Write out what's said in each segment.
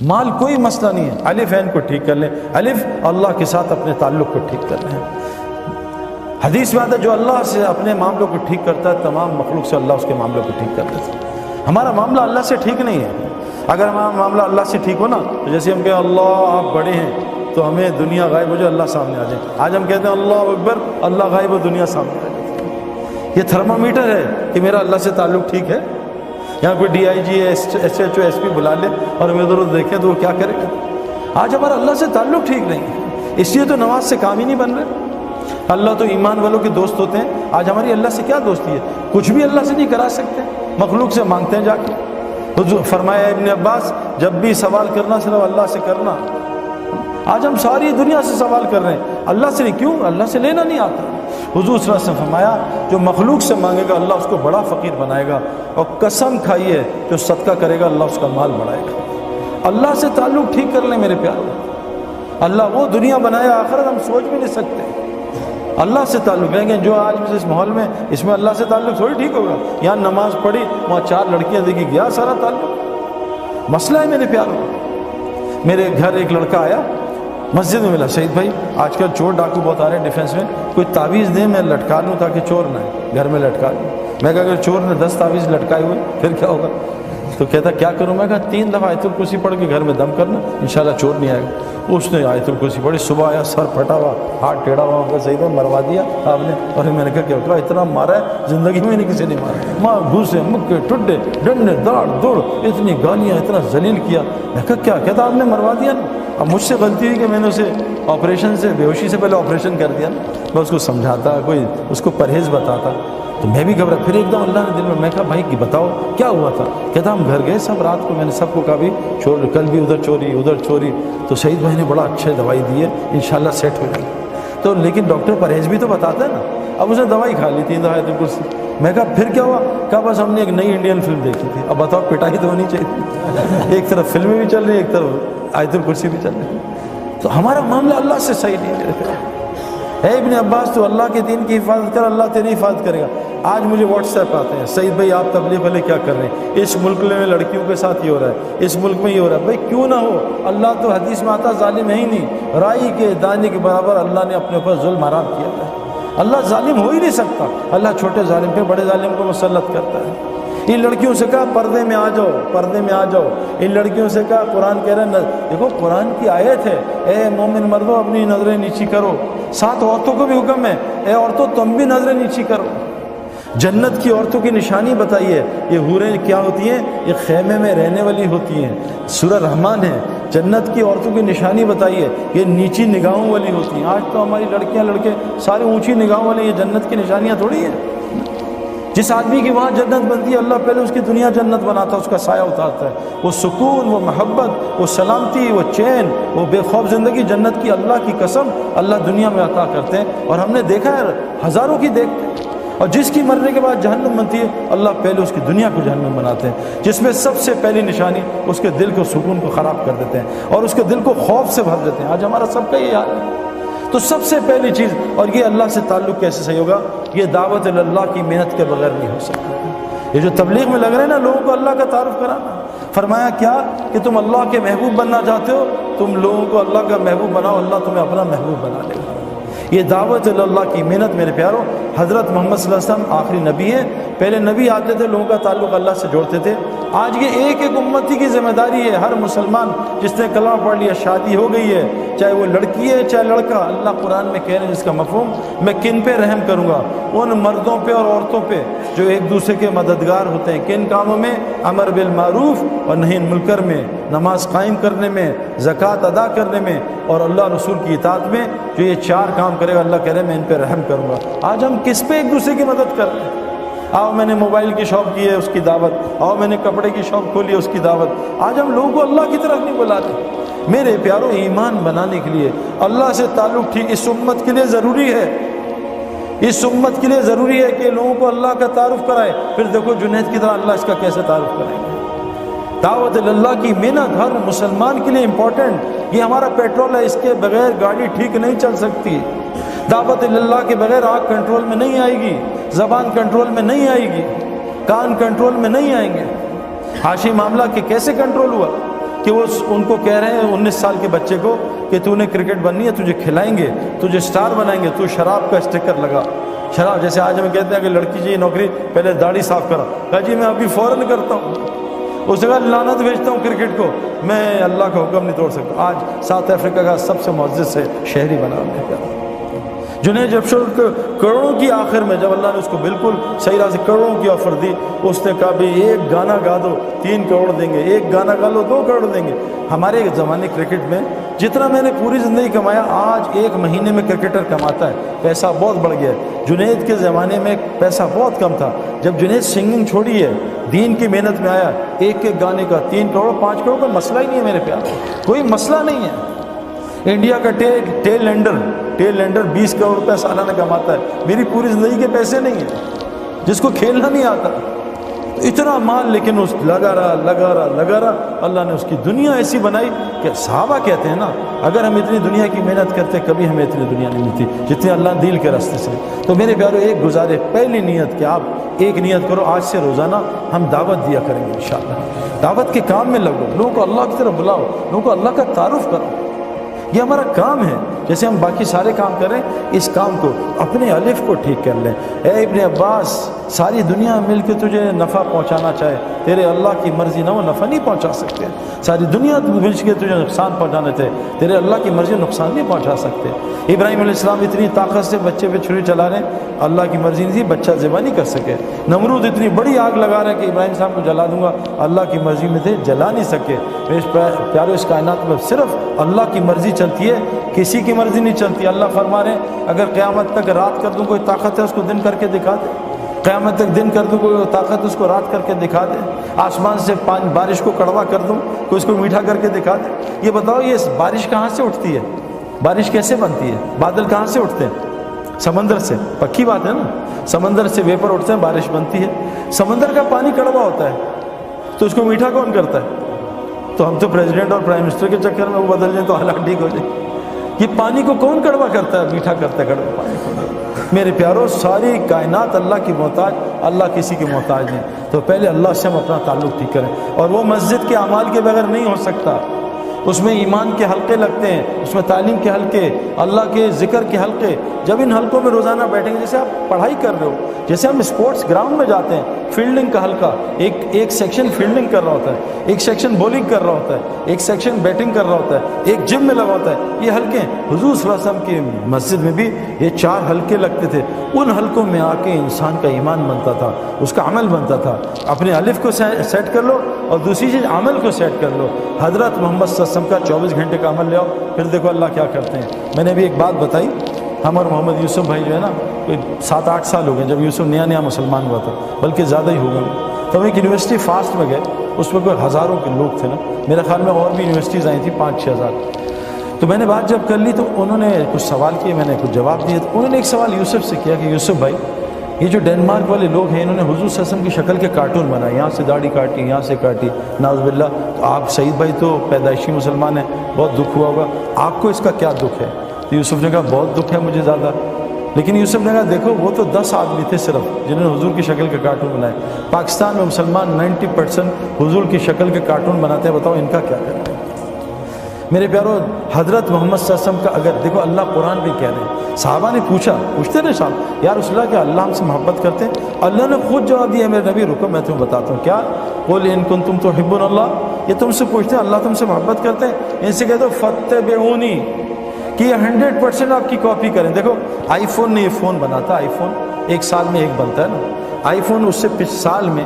مال کوئی مسئلہ نہیں ہے، الف عین کو ٹھیک کر لیں، الف اللہ کے ساتھ اپنے تعلق کو ٹھیک کر لیں۔ حدیث میں آتا ہے جو اللہ سے اپنے معاملوں کو ٹھیک کرتا ہے تمام مخلوق سے اللہ اس کے معاملوں کو ٹھیک کر دیتا ہے۔ ہمارا معاملہ اللہ سے ٹھیک نہیں ہے۔ اگر ہمارا معاملہ اللہ سے ٹھیک ہو نا تو جیسے ہم کہیں اللہ آپ بڑے ہیں تو ہمیں دنیا غائب ہو جائے اللہ سامنے آ جائے۔ آج ہم کہتے ہیں اللہ اکبر، اللہ غائب ہو دنیا سامنے آ جائے۔ یہ تھرمامیٹر ہے کہ میرا اللہ سے تعلق ٹھیک ہے۔ یہاں کوئی D I G S H O S P بلا لے اور ہمیں ادھر دیکھیں تو وہ کیا کرے گا؟ آج ہمارا اللہ سے تعلق ٹھیک نہیں ہے، اس لیے تو نماز سے کام ہی نہیں بن رہے۔ اللہ تو ایمان والوں کے دوست ہوتے ہیں، آج ہماری اللہ سے کیا دوستی ہے؟ کچھ بھی اللہ سے نہیں کرا سکتے، مخلوق سے مانگتے ہیں جا کے۔ حضور فرمایا ابن عباس جب بھی سوال کرنا صرف اللہ سے کرنا۔ آج ہم ساری دنیا سے سوال کر رہے ہیں، اللہ سے نہیں۔ کیوں؟ اللہ سے لینا نہیں آتا۔ حضور صلی اللہ علیہ وسلم فرمایا جو مخلوق سے مانگے گا اللہ اس کو بڑا فقیر بنائے گا، اور قسم کھائیے جو صدقہ کرے گا اللہ اس کا مال بڑھائے گا۔ اللہ سے تعلق ٹھیک کر لیں میرے پیارے۔ اللہ وہ دنیا بنایا آخرت ہم سوچ بھی نہیں سکتے۔ اللہ سے تعلق ہے کہ جو آج اس ماحول میں اس میں اللہ سے تعلق تھوڑی ٹھیک ہوگا۔ یہاں نماز پڑھی وہاں 4 لڑکیاں دیکھی، گیا سارا تعلق۔ مسئلہ ہے میرے پیاروں۔ میرے گھر ایک لڑکا آیا، مسجد میں ملا، شہید بھائی آج کل چور ڈاکو بہت آ رہے ہیں ڈیفینس میں، کوئی تعویذ دیں میں لٹکا لوں تاکہ چور نہ ہے، گھر میں لٹکا لوں۔ میں کہا اگر چور نے 10 تعویذ لٹکائے ہوئے پھر کیا ہوگا؟ تو کہتا کیا کروں؟ میں کہا 3 دفعہ آیت الکرسی پڑھ کے گھر میں دم کرنا، انشاءاللہ چور نہیں آئے گا۔ اس نے آیت الکرسی پڑھی، صبح آیا سر پھٹا ہوا، ہاتھ ٹیڑھا ہوا، کہ صحیح ہے مروا دیا آپ نے؟ اور میں نے کہا کیا کہا اتنا مارا ہے زندگی میں نہیں کسی نے مارا، ماں گھوسے مکے ٹڈے ڈنڈے داڑ دوڑ اتنی گالیاں اتنا ذلیل کیا۔ میں کہا کیا کہتا آپ نے مروا دیا نا؟ اب مجھ سے غلطی ہوئی کہ میں نے اسے آپریشن سے بے ہوشی سے پہلے آپریشن کر دیا نا۔ میں اس کو سمجھاتا، کوئی اس کو پرہیز بتاتا تو میں بھی گھبرا۔ پھر ایک دم اللہ نے دل میں کہا بھائی بتاؤ کیا ہوا تھا؟ کہتا ہم گھر گئے سب رات کو، میں نے سب کو کہا بھی چور کل بھی ادھر چوری ادھر چوری، تو شہید بھائی نے بڑا اچھے دوائی دی ہے انشاءاللہ سیٹ ہو جائے گی۔ تو لیکن ڈاکٹر پرہیز بھی تو بتاتا ہے نا۔ اب اس نے دوائی کھا لی 3 دفعہ بالکل سے۔ میں کہا پھر کیا ہوا؟ کہا بس ہم نے ایک نئی انڈین فلم دیکھی تھی۔ اب بتاؤ پٹائی تو ہونی چاہیے، ایک طرف فلمیں بھی چل رہی ہیں ایک طرف آیت الکرسی بھی چل رہی ہے۔ تو ہمارا معاملہ اللہ سے صحیح نہیں ہے۔ اے ابن عباس تو اللہ کے دین کی حفاظت کر، اللہ تیری حفاظت کرے گا۔ آج مجھے واٹس ایپ آتے ہیں سعید بھائی آپ تبلیغ والے کیا کر رہے ہیں، اس ملک میں لڑکیوں کے ساتھ یہ ہو رہا ہے، اس ملک میں یہ ہو رہا ہے۔ بھائی کیوں نہ ہو، اللہ تو حدیث میں آتا ظالم ہے ہی نہیں، رائی کے دانے کے برابر اللہ نے اپنے اوپر ظلم حرام کیا ہے۔ اللہ ظالم ہو ہی نہیں سکتا، اللہ چھوٹے ظالم پہ بڑے ظالم کو مسلط کرتا ہے۔ ان لڑکیوں سے کہا پردے میں آ جاؤ، پردے میں آ جاؤ۔ ان لڑکیوں سے کہا قرآن کہہ رہا ہے، دیکھو قرآن کی آیت ہے، اے مومن مردوں اپنی نظریں نیچی کرو۔ ساتھ عورتوں کو بھی حکم ہے، اے عورتوں تم بھی نظریں نیچی کرو۔ جنت کی عورتوں کی نشانی بتائیے، یہ حوریں کیا ہوتی ہیں؟ یہ خیمے میں رہنے والی ہوتی ہیں، سورہ رحمان ہے۔ جنت کی عورتوں کی نشانی بتائیے، یہ نیچی نگاہوں والی ہوتی ہیں۔ آج تو ہماری لڑکیاں لڑکے سارے اونچی نگاہوں والے، یہ جنت کی نشانیاں تھوڑی ہیں۔ جس آدمی کی وہاں جنت بنتی ہے اللہ پہلے اس کی دنیا جنت بناتا ہے، اس کا سایہ اتارتا ہے۔ وہ سکون، وہ محبت، وہ سلامتی، وہ چین، وہ بے خوف زندگی جنت کی اللہ کی قسم اللہ دنیا میں عطا کرتے ہیں۔ اور ہم نے دیکھا ہے ہزاروں کی دیکھتے ہیں۔ اور جس کی مرنے کے بعد جہنم بنتی ہے اللہ پہلے اس کی دنیا کو جہنم بناتے ہیں، جس میں سب سے پہلی نشانی اس کے دل کو سکون کو خراب کر دیتے ہیں اور اس کے دل کو خوف سے بھر دیتے ہیں۔ آج ہمارا سب کا یہ حال ہے۔ تو سب سے پہلی چیز، اور یہ اللہ سے تعلق کیسے صحیح ہوگا؟ یہ دعوت اللہ کی محنت کے بغیر نہیں ہو سکتا۔ یہ جو تبلیغ میں لگ رہے ہیں نا لوگوں کو اللہ کا تعارف کرانا، فرمایا کیا کہ تم اللہ کے محبوب بننا چاہتے ہو، تم لوگوں کو اللہ کا محبوب بناؤ، اللہ تمہیں اپنا محبوب بنا لے گا۔ یہ دعوت اللہ کی محنت میرے پیاروں، حضرت محمد صلی اللہ علیہ وسلم آخری نبی ہیں، پہلے نبی آتے تھے لوگوں کا تعلق اللہ سے جوڑتے تھے۔ آج یہ ایک ایک امتی کی ذمہ داری ہے، ہر مسلمان جس نے کلمہ پڑھ لیا، شادی ہو گئی ہے، چاہے وہ لڑکی ہے چاہے لڑکا، اللہ قرآن میں کہہ رہے ہیں جس کا مفہوم میں کن پہ رحم کروں گا؟ ان مردوں پہ اور عورتوں پہ جو ایک دوسرے کے مددگار ہوتے ہیں۔ کن کاموں میں؟ امر بالمعروف اور نہی عن المنکر میں، نماز قائم کرنے میں، زکوٰۃ ادا کرنے میں، اور اللہ رسول کی اطاعت میں۔ جو یہ 4 کام کرے گا اللہ کہہ رہے ہیں میں ان پہ رحم کروں گا۔ آج ہم کس پہ ایک دوسرے کی مدد کر رہے ہیں؟ آؤ میں نے موبائل کی شاپ کی ہے اس کی دعوت، آؤ میں نے کپڑے کی شاپ کھولی ہے اس کی دعوت۔ آج ہم لوگوں کو اللہ کی طرف نہیں بلاتے۔ میرے پیاروں، ایمان بنانے کے لیے اللہ سے تعلق ٹھیک اس امت کے لیے ضروری ہے، اس امت کے لیے ضروری ہے کہ لوگوں کو اللہ کا تعارف کرائے۔ پھر دیکھو جنید کی طرح اللہ اس کا کیسے تعارف کرائیں گے۔ دعوت اللہ کی محنت ہر مسلمان کے لیے امپورٹنٹ، یہ ہمارا پیٹرول ہے، اس کے بغیر گاڑی ٹھیک نہیں چل سکتی۔ دعوت اللہ کے بغیر آنکھ کنٹرول میں نہیں آئے گی، زبان کنٹرول میں نہیں آئے گی، کان کنٹرول میں نہیں آئیں گے۔ حاشی معاملہ کہ کیسے کنٹرول ہوا؟ کہ وہ ان کو کہہ رہے ہیں 19 سال کے بچے کو کہ تو نے کرکٹ بننی ہے، تجھے کھلائیں گے، تجھے سٹار بنائیں گے، تو شراب کا اسٹیکر لگا. شراب جیسے آج ہم کہتے ہیں کہ لڑکی جی نوکری پہلے داڑھی صاف کرا، کہا جی میں ابھی فوراً کرتا ہوں. اس نے کہا لعنت بھیجتا ہوں کرکٹ کو، میں اللہ کا حکم نہیں توڑ سکتا. آج ساؤتھ افریقہ کا سب سے معزز سے شہری بنا ہے. جنید جفشر کو کروڑوں کی آخر میں جب اللہ نے اس کو بالکل صحیح راہ سے کروڑوں کی آفر دی، اس نے کہا بھی ایک گانا گا دو 3 کروڑ دیں گے، ایک گانا گا لو 2 کروڑ دیں گے. ہمارے زمانے کرکٹ میں جتنا میں نے پوری زندگی کمایا، آج 1 مہینے میں کرکٹر کماتا ہے. پیسہ بہت بڑھ گیا ہے. جنید کے زمانے میں پیسہ بہت کم تھا. جب جنید سنگنگ چھوڑی ہے، دین کی محنت میں آیا، ایک گانے کا 3 کروڑ 5 کروڑ کا مسئلہ ہی نہیں ہے میرے پیار، کوئی مسئلہ نہیں ہے. انڈیا کا ٹیل لینڈر 20 کروڑ روپے سالانہ کماتا ہے. میری پوری زندگی کے پیسے نہیں ہیں، جس کو کھیلنا نہیں آتا. اتنا مال، لیکن اس لگا رہا. اللہ نے اس کی دنیا ایسی بنائی کہ صحابہ کہتے ہیں نا، اگر ہم اتنی دنیا کی محنت کرتے کبھی ہمیں اتنی دنیا نہیں ملتی جتنی اللہ دل کے راستے سے. تو میرے پیارو ایک گزارے، پہلی نیت کہ آپ ایک نیت کرو، آج سے روزانہ ہم دعوت دیا کریں گے انشاءاللہ. دعوت کے کام میں لگو، لوگوں کو اللہ کی طرف بلاؤ، لوگوں کو اللہ کا تعارف کرو. یہ ہمارا کام ہے. جیسے ہم باقی سارے کام کریں، اس کام کو اپنے الف کو ٹھیک کر لیں. اے ابن عباس، ساری دنیا مل کے تجھے نفع پہنچانا چاہے، تیرے اللہ کی مرضی نہ ہو نفع نہیں پہنچا سکتے. ساری دنیا مل کے تجھے نقصان پہنچانے تھے، تیرے اللہ کی مرضی نقصان نہیں پہنچا سکتے. ابراہیم علیہ السلام اتنی طاقت سے بچے پہ چھری چلا رہے ہیں، اللہ کی مرضی نہیں تھی، بچہ ذبح نہیں کر سکے. نمرود اتنی بڑی آگ لگا رہے ہیں کہ ابراہیم صاحب کو جلا دوں گا، اللہ کی مرضی میں تھے، جلا نہیں سکے. پیارو اس کائنات میں صرف اللہ کی مرضی چلتی ہے، کسی کی مرضی نہیں چلتی. اللہ فرما رہے ہیں اگر قیامت تک رات کر دوں کوئی طاقت ہے اس کو دن کر کے دکھا دے، قیامت تک دن کر دوں کوئی طاقت اس کو رات کر کے دکھا دے، آسمان سے بارش کو کڑوا کر دوں کوئی اس کو میٹھا کر کے دکھا دے. یہ بتاؤ یہ بارش کہاں سے اٹھتی ہے؟ بارش کیسے بنتی ہے؟ بادل کہاں سے اٹھتے ہیں؟ سمندر سے. پکی بات ہے نا، سمندر سے ویپر اٹھتے ہیں، بارش بنتی ہے. سمندر کا پانی کڑوا ہوتا ہے تو اس کو میٹھا کون کرتا ہے؟ تو ہم تو پریزیڈنٹ اور پرائم منسٹر کے چکر میں وہ بدل جائیں تو حالات ٹھیک ہو جائے. یہ پانی کو کون کڑوا کرتا ہے؟ میٹھا کرتا ہے کڑوا پانی کو. میرے پیارو ساری کائنات اللہ کی محتاج، اللہ کسی کی محتاج نہیں. تو پہلے اللہ سے ہم اپنا تعلق ٹھیک کریں. اور وہ مسجد کے اعمال کے بغیر نہیں ہو سکتا. اس میں ایمان کے حلقے لگتے ہیں، اس میں تعلیم کے حلقے، اللہ کے ذکر کے حلقے. جب ان حلقوں میں روزانہ بیٹھیں گے، جیسے آپ پڑھائی کر رہے ہو، جیسے ہم اسپورٹس گراؤنڈ میں جاتے ہیں، فیلڈنگ کا حلقہ، ایک سیکشن فیلڈنگ کر رہا ہوتا ہے، ایک سیکشن بولنگ کر رہا ہوتا ہے، ایک سیکشن بیٹنگ کر رہا ہوتا ہے، ایک جم میں لگا ہوتا ہے. یہ حلقے حضور صلی اللہ علیہ وسلم کی مسجد میں بھی یہ 4 حلقے لگتے تھے. ان حلقوں میں آ کے انسان کا ایمان بنتا تھا، اس کا عمل بنتا تھا. اپنے الف کو سیٹ کر لو اور دوسری چیز عمل کو سیٹ کر لو. حضرت محمد صلی اللہ علیہ وسلم کا 24 گھنٹے کا عمل لے آؤ، پھر دیکھو اللہ کیا کرتے ہیں. میں نے ابھی ایک بات بتائی، ہم اور محمد یوسف بھائی جو ہے نا، کوئی 7-8 سال ہو گئے جب یوسف نیا مسلمان ہوا تھا، بلکہ زیادہ ہی ہو گئے. تو ہم ایک یونیورسٹی فاسٹ میں گئے، اس میں کوئی ہزاروں کے لوگ تھے نا، میرے خیال میں اور بھی یونیورسٹیز آئی تھیں 5-6 ہزار. تو میں نے بات جب کر لی تو انہوں نے کچھ سوال کیے، میں نے کچھ جواب دیے. تو انہوں نے ایک سوال یوسف سے کیا کہ یوسف بھائی، یہ جو ڈینمارک والے لوگ ہیں، انہوں نے حضور صلی اللہ علیہ وسلم کی شکل کے کارٹون بنائے، یہاں سے داڑھی کاٹی، یہاں سے کاٹی، نعوذ باللہ. تو آپ سعید بھائی تو پیدائشی مسلمان ہیں، بہت دکھ ہوا ہوگا، آپ کو اس کا کیا دکھ ہے؟ تو یوسف نے کہا بہت دکھ ہے مجھے زیادہ. لیکن یوسف نے کہا دیکھو وہ تو 10 آدمی تھے صرف جنہوں نے حضور کی شکل کے کارٹون بنائے. پاکستان میں مسلمان 90% حضور کی شکل کے کارٹون بناتے ہیں، بتاؤ ان کا کیا کرنا ہے؟ میرے پیارو حضرت محمد صلی اللہ علیہ وسلم کا اگر دیکھو اللہ قرآن بھی کہہ رہے ہیں، صحابہ نے پوچھتے رہے صاحب یا رسول اللہ کہ اللہ ہم سے محبت کرتے ہیں؟ اللہ نے خود جواب دیا میرے نبی، رکو میں تمہیں بتاتا ہوں. کیا؟ قل ان کنتم تحبون اللہ. یہ تم سے پوچھتے ہیں اللہ تم سے محبت کرتے ہیں؟ ان سے کہہ دو فاتبعونی، کہ یہ 100% آپ کی کاپی کریں. دیکھو آئی فون نے یہ فون بنا تھا، آئی فون 1 سال میں ایک بنتا ہے نا. آئی فون اس سے 5 سال میں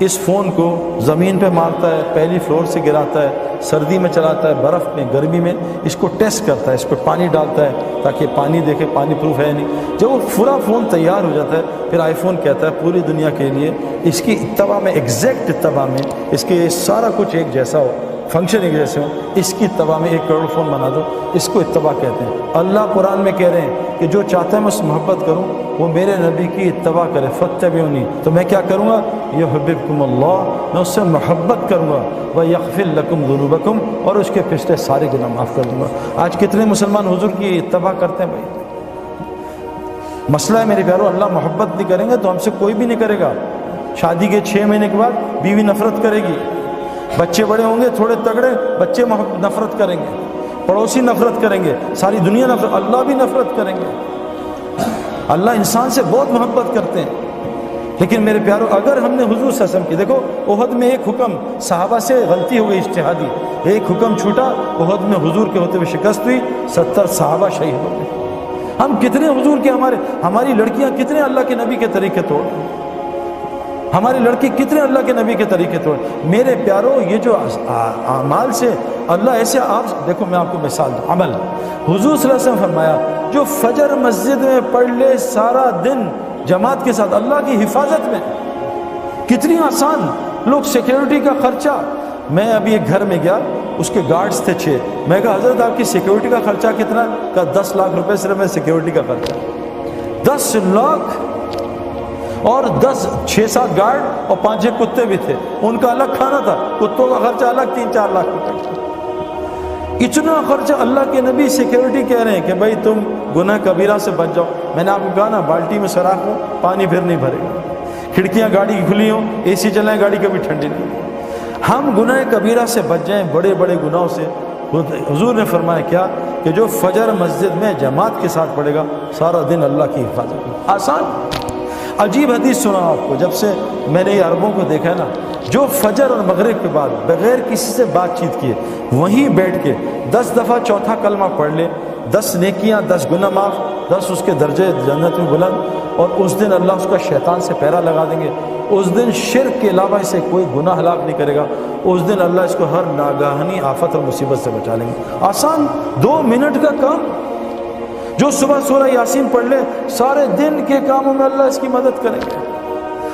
اس فون کو زمین پہ مارتا ہے، پہلی فلور سے گراتا ہے، سردی میں چلاتا ہے، برف میں، گرمی میں اس کو ٹیسٹ کرتا ہے، اس پہ پانی ڈالتا ہے تاکہ پانی دیکھے پانی پروف ہے نہیں. جب وہ پورا فون تیار ہو جاتا ہے پھر آئی فون کہتا ہے پوری دنیا کے لیے اس کی اتباع میں، ایگزیکٹ اتباع میں، اس کے سارا کچھ ایک جیسا ہو، فنکشن ایک جیسے ہوں، اس کی اتباع میں 1 کروڑ فون بنا دو. اس کو اتباع کہتے ہیں. اللہ قرآن میں کہہ رہے ہیں کہ جو چاہتا ہے میں اس سے محبت کروں وہ میرے نبی کی اتباع کرے. فاتبعونی، تو میں کیا کروں گا؟ یحببکم اللہ، میں اس سے محبت کروں گا. ویغفر لکم ذنوبکم، اور اس کے پچھلے سارے گناہ معاف کر دوں گا. آج کتنے مسلمان حضور کی اتباع کرتے ہیں بھائی؟ مسئلہ ہے میرے پیارو، اللہ محبت نہیں کریں گے تو ہم سے کوئی بھی نہیں کرے گا. شادی کے 6 مہینے کے بعد بیوی نفرت کرے گی، بچے بڑے ہوں گے تھوڑے تگڑے، بچے نفرت کریں گے، پڑوسی نفرت کریں گے، ساری دنیا نفرت، اللہ بھی نفرت کریں گے۔ اللہ انسان سے بہت محبت کرتے ہیں، لیکن میرے پیارو اگر ہم نے حضور صلی اللہ علیہ وسلم کی، دیکھو احد میں ایک حکم صحابہ سے غلطی ہو گئی اجتہادی، ایک حکم چھوٹا، احد میں حضور کے ہوتے ہوئے شکست ہوئی، 70 صحابہ شہید ہو گئے۔ ہم کتنے حضور کے، ہماری لڑکیاں کتنے اللہ کے نبی کے طریقے توڑ، ہماری لڑکی کتنے اللہ کے نبی کے طریقے توڑ۔ میرے پیارو یہ جو اعمال سے اللہ ایسے، آپ دیکھو میں آپ کو مثال دوں، عمل حضور صلی اللہ علیہ وسلم فرمایا جو فجر مسجد میں پڑھ لے سارا دن جماعت کے ساتھ اللہ کی حفاظت میں، کتنی آسان۔ لوگ سیکیورٹی کا خرچہ، میں ابھی ایک گھر میں گیا، اس کے گارڈز تھے 6، میں کہا حضرت آپ کی سیکیورٹی کا خرچہ کتنا ہے؟ کہا 10 لاکھ روپے صرف میں سیکیورٹی کا خرچہ، 10 لاکھ، اور 6-7 گارڈ اور 5-6 کتے بھی تھے، ان کا الگ کھانا تھا، کتوں کا خرچہ الگ 3-4 لاکھ روپے۔ اتنا خرچہ، اللہ کے نبی سیکیورٹی کہہ رہے ہیں کہ بھائی تم گناہ کبیرہ سے بچ جاؤ۔ میں نے آپ کو کہا نا بالٹی میں سراخ ہو، پانی پھر نہیں بھرے گا، کھڑکیاں گاڑی کی کھلی ہوں، اے سی چلائیں، گاڑی کبھی ٹھنڈی نہیں۔ ہم گناہ کبیرہ سے بچ جائیں، بڑے بڑے گناہوں سے۔ حضور نے فرمایا کیا کہ جو فجر مسجد میں جماعت کے ساتھ پڑھے گا سارا دن اللہ کی حفاظت۔ آسان، عجیب حدیث سنا آپ کو، جب سے میں نے یہ عربوں کو دیکھا ہے نا، جو فجر اور مغرب کے بعد بغیر کسی سے بات چیت کیے وہیں بیٹھ کے 10 دفعہ چوتھا کلمہ پڑھ لے، 10 نیکیاں، 10 گناہ معاف، 10 اس کے درجے جنت میں بلند، اور اس دن اللہ اس کا شیطان سے پہرا لگا دیں گے۔ اس دن شرک کے علاوہ اسے کوئی گناہ ہلاک نہیں کرے گا، اس دن اللہ اس کو ہر ناگہانی آفت اور مصیبت سے بچا لیں گے۔ آسان 2 منٹ کا کام، جو صبح سورہ یاسین پڑھ لے سارے دن کے کاموں میں اللہ اس کی مدد کریں گے۔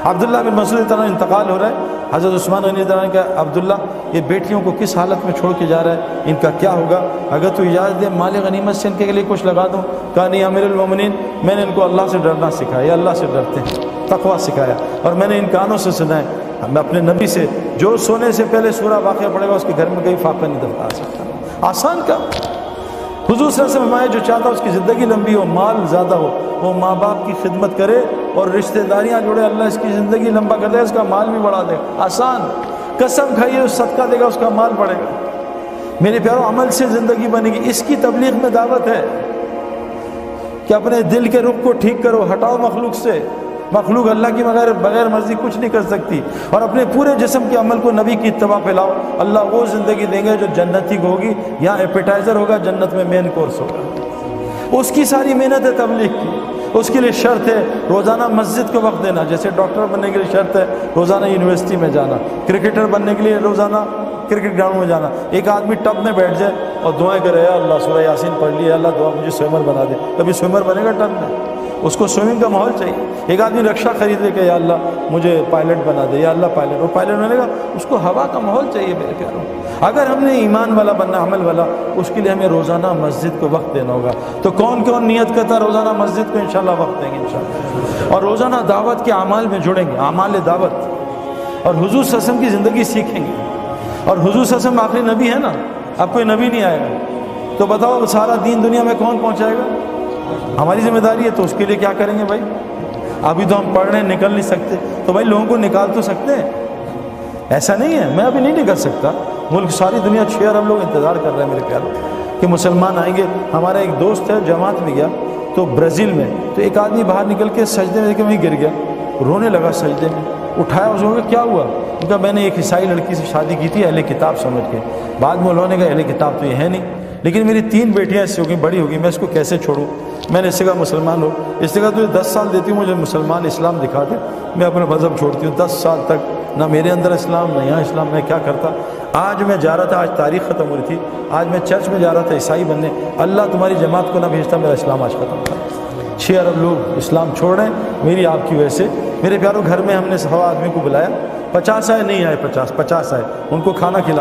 عبداللہ بن مسعود طرح انتقال ہو رہا ہے، حضرت عثمان غنی طرح کہ عبداللہ یہ بیٹیوں کو کس حالت میں چھوڑ کے جا رہا ہے، ان کا کیا ہوگا، اگر تو اجازت دے مال غنیمت سے ان کے لیے کچھ لگا دوں۔ کہا نہیں امیر المومنین، میں نے ان کو اللہ سے ڈرنا سکھایا، یہ اللہ سے ڈرتے ہیں، تقویٰ سکھایا، اور میں نے ان کانوں سے سنا ہے میں اپنے نبی سے جو سونے سے پہلے سورہ واقعہ پڑھے گا اس کے گھر میں کہیں فاقہ نہیں دفع آ سکتا۔ آسان کام۔ حضور صلی اللہ علیہ وسلم فرمایا جو چاہتا اس کی زندگی لمبی ہو، مال زیادہ ہو، وہ ماں باپ کی خدمت کرے اور رشتہ داریاں جوڑے، اللہ اس کی زندگی لمبا کر دے، اس کا مال بھی بڑھا دے گا۔ آسان، قسم کھائیے صدقہ دے گا، اس کا مال بڑھے گا۔ میرے پیارو عمل سے زندگی بنے گی۔ اس کی تبلیغ میں دعوت ہے کہ اپنے دل کے رخ کو ٹھیک کرو، ہٹاؤ مخلوق سے، مخلوق اللہ کی بغیر مرضی کچھ نہیں کر سکتی، اور اپنے پورے جسم کے عمل کو نبی کی اتباع پہ لاؤ، اللہ وہ زندگی دیں گے جو جنتی ہوگی، یہاں ایپیٹائزر ہوگا، جنت میں مین کورس ہوگا۔ اس کی ساری محنت ہے تبلیغ کی، اس کے لیے شرط ہے روزانہ مسجد کو وقت دینا، جیسے ڈاکٹر بننے کے لیے شرط ہے روزانہ یونیورسٹی میں جانا، کرکٹر بننے کے لیے روزانہ کرکٹ گراؤنڈ میں جانا۔ ایک آدمی ٹب میں بیٹھ جائے اور دعائیں کرے، یا اللہ سورہ یاسین پڑھ لی، اللہ دعا مجھے سوئمر بنا دے، کبھی سوئمر بنے گا ٹب میں؟ اس کو سوئمنگ کا ماحول چاہیے۔ ایک آدمی رکشہ خرید لے کہ یا اللہ مجھے پائلٹ بنا دے، یا اللہ پائلٹ، وہ پائلٹ بنے گا، اس کو ہوا کا ماحول چاہیے میرے پیاروں۔ اگر ہم نے ایمان والا بننا، عمل والا، اس کے لیے ہمیں روزانہ مسجد کو وقت دینا ہوگا۔ تو کون کون نیت کرتا ہے روزانہ مسجد کو انشاءاللہ وقت دیں گے انشاءاللہ، اور روزانہ دعوت کے اعمال میں جڑیں گے، اعمال دعوت، اور حضور صلی اللہ علیہ وسلم کی زندگی سیکھیں گے۔ اور حضور صلی اللہ علیہ وسلم آخری نبی ہے نا، اب کوئی نبی نہیں آئے گا، تو بتاؤ سارا دین دنیا میں کون پہنچائے گا؟ ہماری ذمہ داری ہے، تو اس کے لیے کیا کریں گے بھائی؟ ابھی تو ہم پڑھ رہے ہیں، نکل نہیں سکتے، تو بھائی لوگوں کو نکال تو سکتے ہیں، ایسا نہیں ہے میں ابھی نہیں نکل سکتا، ملک ساری دنیا 6 ارب لوگ انتظار کر رہے ہیں میرے پیاروں کہ مسلمان آئیں گے۔ ہمارا ایک دوست ہے جماعت میں گیا تو برازیل میں، تو ایک آدمی باہر نکل کے سجدے میں کہ وہیں گر گیا، رونے لگا سجدے میں، اٹھایا اس کو، کیا ہوا؟ ان کا میں نے ایک عیسائی لڑکی سے شادی کی تھی اہل کتاب سمجھ کے، بعد میں انہوں نے کہا اہل کتاب تو یہ ہے نہیں، لیکن میری 3 بیٹیاں اس سے ہو گئی، بڑی ہوگی، میں اس کو کیسے چھوڑوں؟ میں نے اس سے کہا مسلمان ہو، اس نے کہا تجھے 10 سال دیتی ہوں، مجھے مسلمان اسلام دکھا دے، میں اپنا مذہب چھوڑتی ہوں۔ 10 سال تک نہ میرے اندر اسلام نہ یہاں اسلام، میں کیا کرتا؟ آج میں جا رہا تھا، آج تاریخ ختم ہو رہی تھی، آج میں چرچ میں جا رہا تھا عیسائی بننے، اللہ تمہاری جماعت کو نہ بھیجتا، میرا اسلام آج ختم تھا۔ 6 ارب لوگ اسلام چھوڑ رہے ہیں میری آپ کی وجہ سے۔ میرے پیاروں گھر میں ہم نے 100 آدمی کو بلایا، 50 آئے، نہیں آئے 50 آئے، ان کو کھانا کھلا